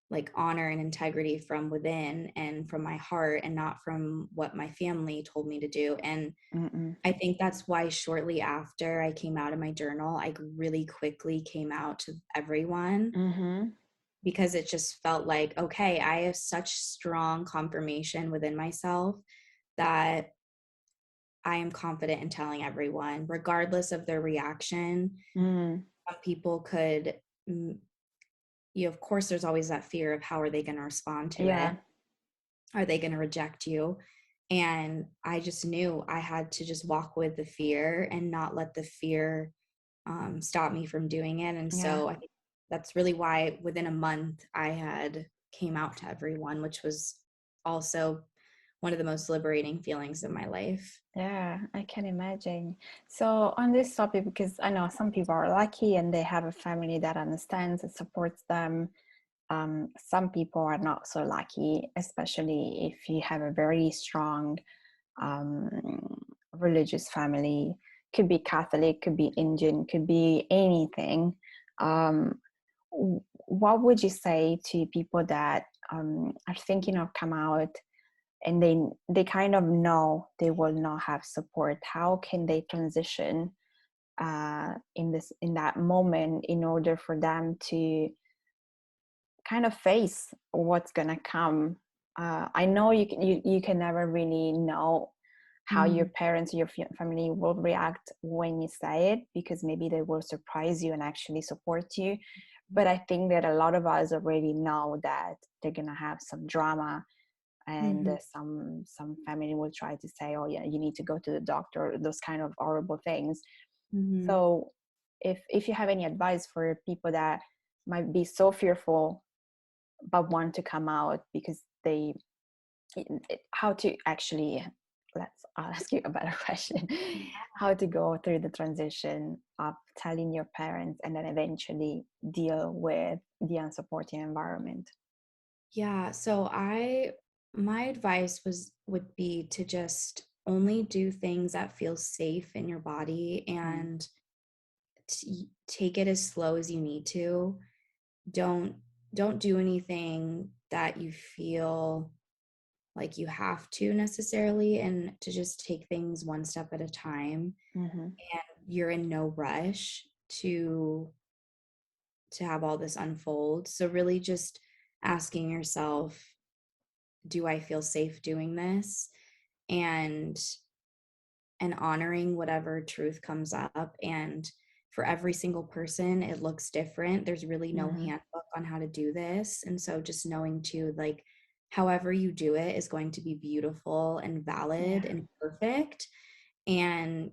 like honor and integrity from within and from my heart, and not from what my family told me to do. And Mm-mm. I think that's why shortly after I came out of my journal, I really quickly came out to everyone, Mm-hmm. because it just felt like, okay, I have such strong confirmation within myself that I am confident in telling everyone, regardless of their reaction. Mm. Some people could, of course, there's always that fear of how are they going to respond to Yeah. it? Are they going to reject you? And I just knew I had to just walk with the fear and not let the fear stop me from doing it. And Yeah. so I think that's really why within a month I had came out to everyone, which was also one of the most liberating feelings of my life. Yeah, I can imagine. So on this topic, because I know some people are lucky and they have a family that understands and supports them. Some people are not so lucky, especially if you have a very strong um, religious family. Could be Catholic, could be Indian, could be anything. Um, what would you say to people that are thinking of come out and they kind of know they will not have support? How can they transition in that moment in order for them to kind of face what's gonna come? I know you can never really know how your parents, your family will react when you say it, because maybe they will surprise you and actually support you. But I think that a lot of us already know that they're gonna have some drama, and some family will try to say, oh yeah, you need to go to the doctor, those kind of horrible things. So if you have any advice for people that might be so fearful but want to come out because they how to actually, I'll ask you a better question. How to go through the transition of telling your parents and then eventually deal with the unsupporting environment? Yeah, so my advice would be to just only do things that feel safe in your body, and take it as slow as you need to. Don't don't do anything that you feel like you have to necessarily, and to just take things one step at a time. Mm-hmm. You're in no rush to have all this unfold. So really just asking yourself, do I feel safe doing this? And honoring whatever truth comes up. And for every single person, it looks different. There's really no Mm-hmm. handbook on how to do this. And so just knowing too, like, however you do it is going to be beautiful and valid Yeah. and perfect. And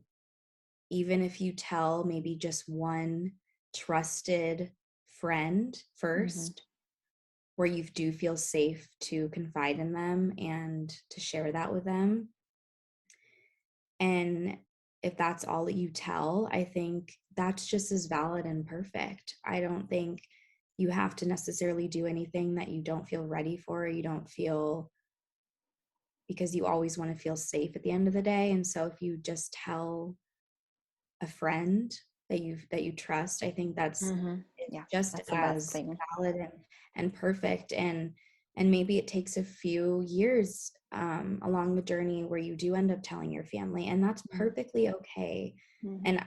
even if you tell maybe just one trusted friend Mm-hmm. first, where you do feel safe to confide in them and to share that with them. And if that's all that you tell, I think that's just as valid and perfect. I don't think you have to necessarily do anything that you don't feel ready for, or you don't feel, because you always want to feel safe at the end of the day. And so if you just tell a friend that you trust, I think that's Mm-hmm. it's Yeah, just that's the best as thing. valid and perfect. And maybe it takes a few years along the journey where you do end up telling your family, and that's perfectly okay. Mm-hmm. And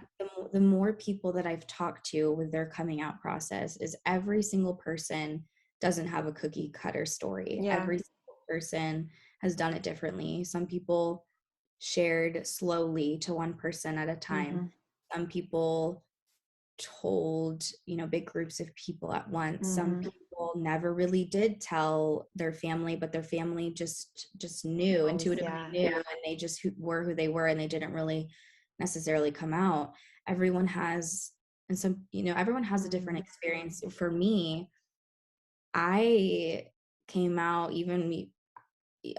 the more people that I've talked to with their coming out process, is every single person doesn't have a cookie cutter story. Yeah. Every single person has done it differently. Some people shared slowly to one person at a Mm-hmm. time. Some people told, big groups of people at once. Some Mm-hmm. people never really did tell their family, but their family just knew, intuitively Yeah. knew, and they just were who they were, and they didn't really necessarily come out. Everyone has, and some, everyone has a different experience. For me, I came out,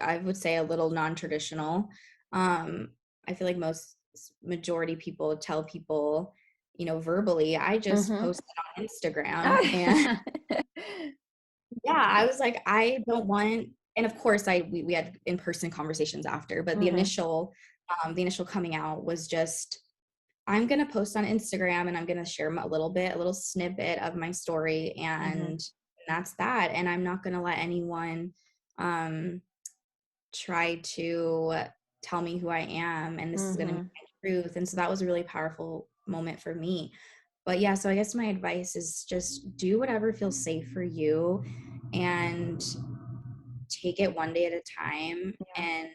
I would say, a little non-traditional. I feel like most majority people tell people, verbally. I just Mm-hmm. posted on Instagram, and yeah, I was like, I don't want, and of course we had in-person conversations after, but Mm-hmm. the initial coming out was just, I'm going to post on Instagram and I'm going to share a little snippet of my story, Mm-hmm. and that's that. And I'm not going to let anyone try to tell me who I am, and this is going to be Mm-hmm. my truth. And so that was a really powerful moment for me. But yeah, so I guess my advice is just do whatever feels safe for you, and take it one day at a time. Yeah. And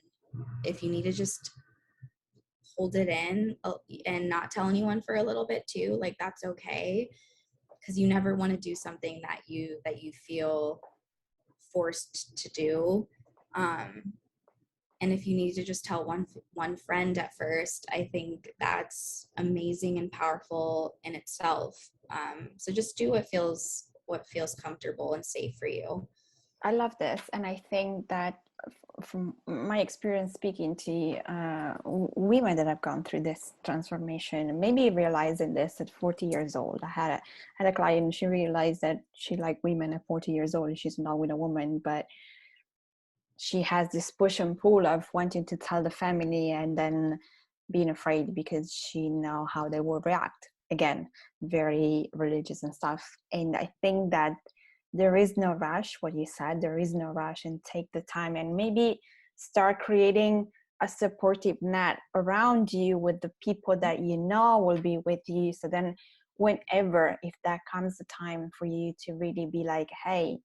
if you need to just hold it in, and not tell anyone for a little bit too, like, that's okay, because you never want to do something that you feel forced to do. And if you need to just tell one friend at first, I think that's amazing and powerful in itself. So just do what feels comfortable and safe for you. I love this. And I think that from my experience speaking to women that have gone through this transformation, maybe realizing this at 40 years old. I had a client, she realized that she liked women at 40 years old and she's not with a woman, but she has this push and pull of wanting to tell the family and then being afraid because she know how they will react. Again, very religious and stuff. And I think that there is no rush, what you said, there is no rush, and take the time and maybe start creating a supportive net around you with the people that you know will be with you. So then whenever, if that comes the time for you to really be like, hey,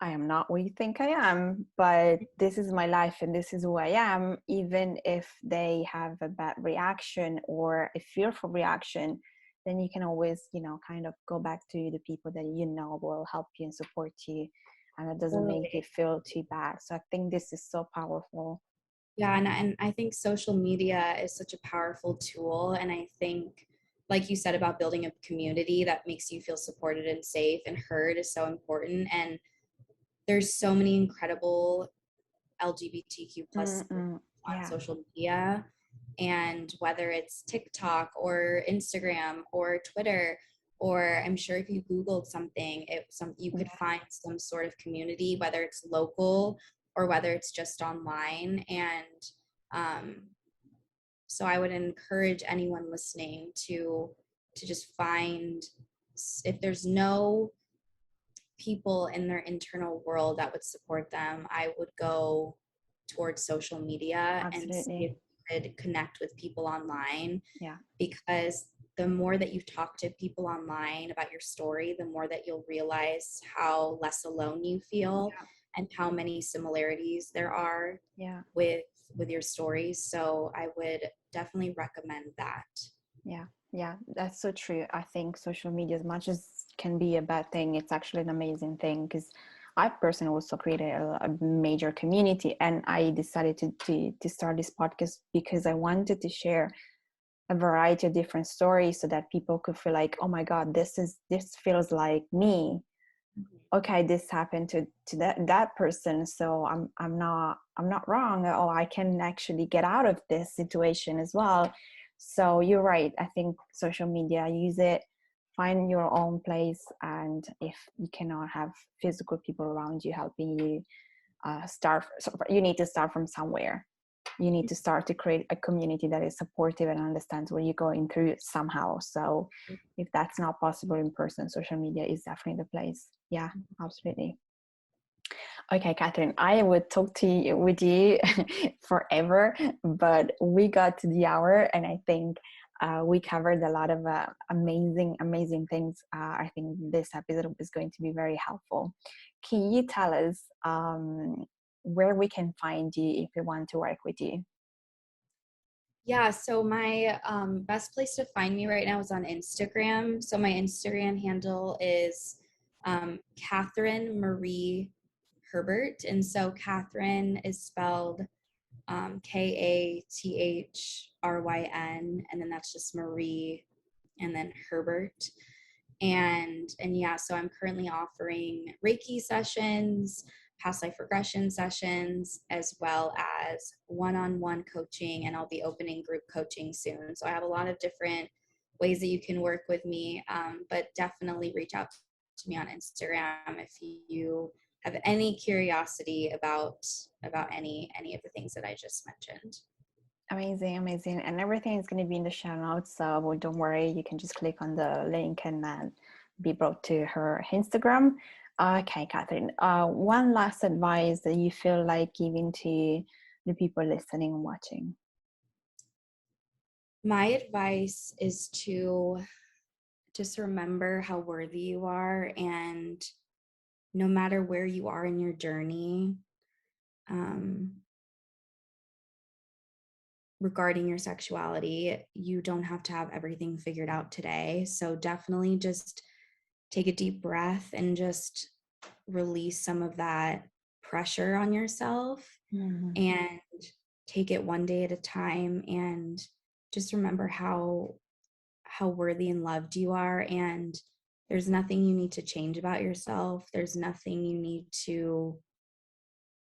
I am not what you think I am, but this is my life and this is who I am, even if they have a bad reaction or a fearful reaction, then you can always, kind of go back to the people that you know will help you and support you, and it doesn't make you feel too bad. So I think this is so powerful. Yeah, and I think social media is such a powerful tool, and I think, like you said about building a community that makes you feel supported and safe and heard is so important. And there's so many incredible LGBTQ plus on Yeah. social media, and whether it's TikTok or Instagram or Twitter, or I'm sure if you Googled something, you could find some sort of community, whether it's local or whether it's just online. And so I would encourage anyone listening to just find, if there's no people in their internal world that would support them, I would go towards social media. Absolutely. And see if you could connect with people online. Yeah. Because the more that you talk to people online about your story, the more that you'll realize how less alone you feel, and how many similarities there are with your stories. So I would definitely recommend that. Yeah, that's so true. I think social media, as much as can be a bad thing, it's actually an amazing thing, because I personally also created a major community, and I decided to start this podcast because I wanted to share a variety of different stories so that people could feel like, oh my God, this feels like me. Okay, this happened to that person, so I'm not wrong. Oh, I can actually get out of this situation as well. So you're right. I think social media, use it, find your own place, and if you cannot have physical people around you helping you, you need to start from somewhere. You need to start to create a community that is supportive and understands what you're going through somehow. So if that's not possible in person, social media is definitely the place. Yeah, absolutely. Okay, Kathryn, I would talk with you forever, but we got to the hour, and I think we covered a lot of amazing things. I think this episode is going to be very helpful. Can you tell us where we can find you if we want to work with you? Yeah, so my best place to find me right now is on Instagram. So my Instagram handle is Kathryn Marie Herbert. And so Kathryn is spelled Kathryn, and then that's just Marie, and then Herbert. And yeah, so I'm currently offering reiki sessions, past life regression sessions, as well as one-on-one coaching, and I'll be opening group coaching soon. So I have a lot of different ways that you can work with me, but definitely reach out to me on Instagram if you have any curiosity about any of the things that I just mentioned. Amazing. And everything is going to be in the show notes. So don't worry, you can just click on the link and then be brought to her Instagram. Okay, Kathryn, one last advice that you feel like giving to the people listening and watching. My advice is to just remember how worthy you are, and no matter where you are in your journey, regarding your sexuality, you don't have to have everything figured out today. So definitely just take a deep breath and just release some of that pressure on yourself, and take it one day at a time, and just remember how worthy and loved you are, and there's nothing you need to change about yourself. There's nothing you need to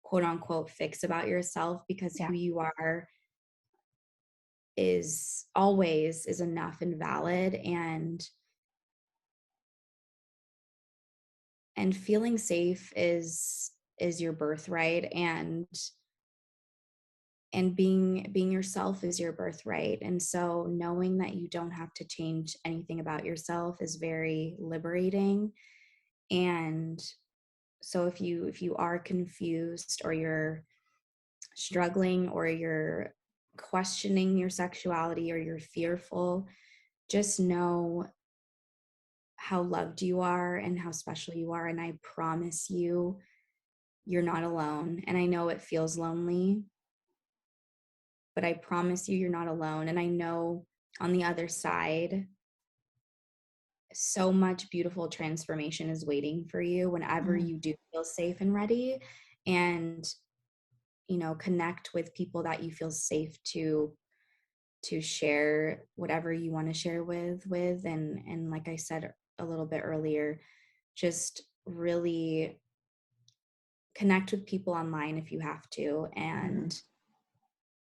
quote unquote fix about yourself, because Yeah. who you are is always is enough and valid, and feeling safe is your birthright, and being yourself is your birthright. And so knowing that you don't have to change anything about yourself is very liberating. And so if you are confused, or you're struggling, or you're questioning your sexuality, or you're fearful, just know how loved you are and how special you are. And I promise you, you're not alone. And I know it feels lonely, but I promise you, you're not alone. And I know on the other side, so much beautiful transformation is waiting for you whenever Mm. you do feel safe and ready. And, connect with people that you feel safe to share whatever you want to share with. And like I said a little bit earlier, just really connect with people online if you have to, Mm.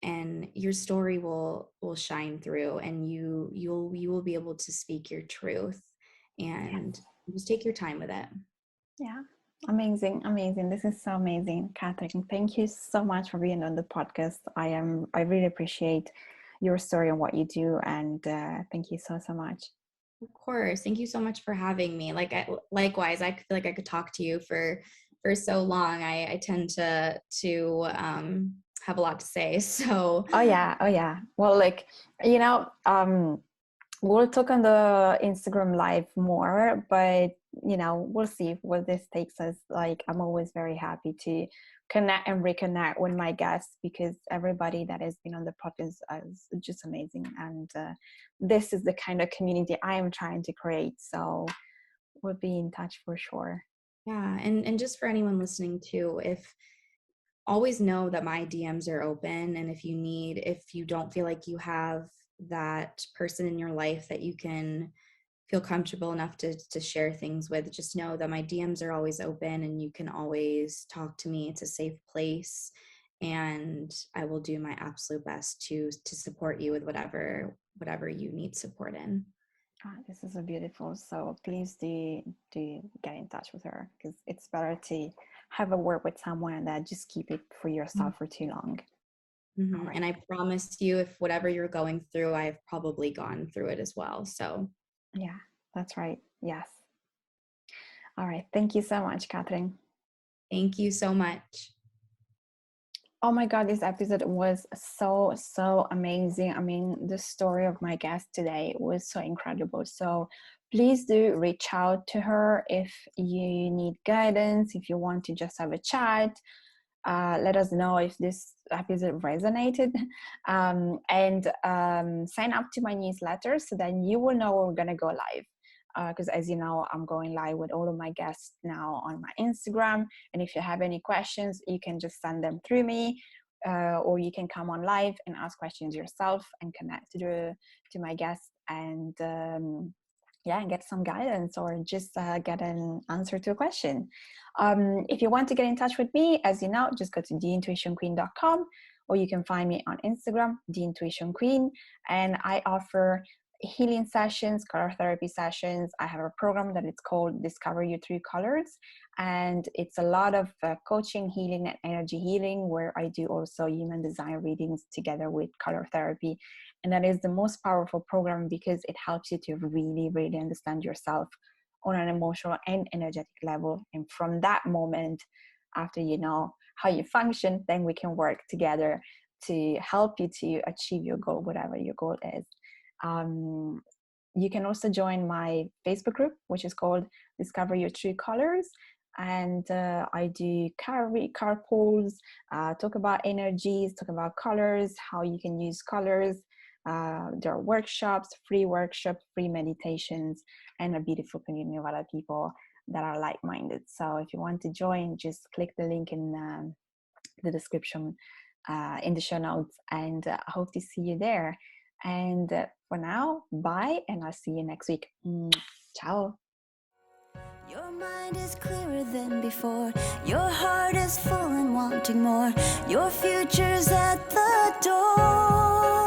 and your story will shine through, and you will be able to speak your truth, Yes. and just take your time with it. Yeah. Amazing. Amazing. This is so amazing, Kathryn. Thank you so much for being on the podcast. I really appreciate your story and what you do. And thank you so much. Of course. Thank you so much for having me. Likewise, I feel like I could talk to you for so long. I tend to have a lot to say. So Oh yeah. Oh yeah. Well, we'll talk on the Instagram live more, but we'll see where this takes us. Like, I'm always very happy to connect and reconnect with my guests, because everybody that has been on the podcast is just amazing. And this is the kind of community I am trying to create. So we'll be in touch for sure. yeah, and just for anyone listening too, if always know that my DMs are open. And if you don't feel like you have that person in your life that you can feel comfortable enough to share things with, just know that my DMs are always open, and you can always talk to me. It's a safe place, and I will do my absolute best to support you with whatever you need support in. This is so beautiful. So please do get in touch with her, because it's better to have a word with someone than just keep it for yourself for too long. All Mm-hmm. right. And I promise you, if whatever you're going through, I've probably gone through it as well. So Yeah, that's right. Yes. All right. Thank you so much, Kathryn. thank you so much. Oh my God, this episode was so amazing. I mean, the story of my guest today was so incredible. So please do reach out to her if you need guidance, if you want to just have a chat. Let us know if this episode resonated, and sign up to my newsletter, so then you will know when we're going to go live. Because as you know, I'm going live with all of my guests now on my Instagram. And if you have any questions, you can just send them through me, or you can come on live and ask questions yourself and connect to my guests, and yeah, and get some guidance, or just get an answer to a question. If you want to get in touch with me, as you know, just go to theintuitionqueen.com, or you can find me on Instagram, theintuitionqueen, and I offer healing sessions, color therapy sessions. I have a program that it's called Discover Your True Colors, and it's a lot of coaching, healing, and energy healing, where I do also human design readings together with color therapy. And that is the most powerful program, because it helps you to really understand yourself on an emotional and energetic level. And from that moment, after you know how you function, then we can work together to help you to achieve your goal, whatever your goal is. You can also join my Facebook group, which is called Discover Your True Colors. And I do card pulls, talk about energies, talk about colors, how you can use colors. There are workshops, free meditations, and a beautiful community of other people that are like-minded. So if you want to join, just click the link in the description, in the show notes, and I hope to see you there. And for now, bye, and I'll see you next week. Ciao. Your mind is clearer than before. Your heart is full and wanting more. Your future's at the door.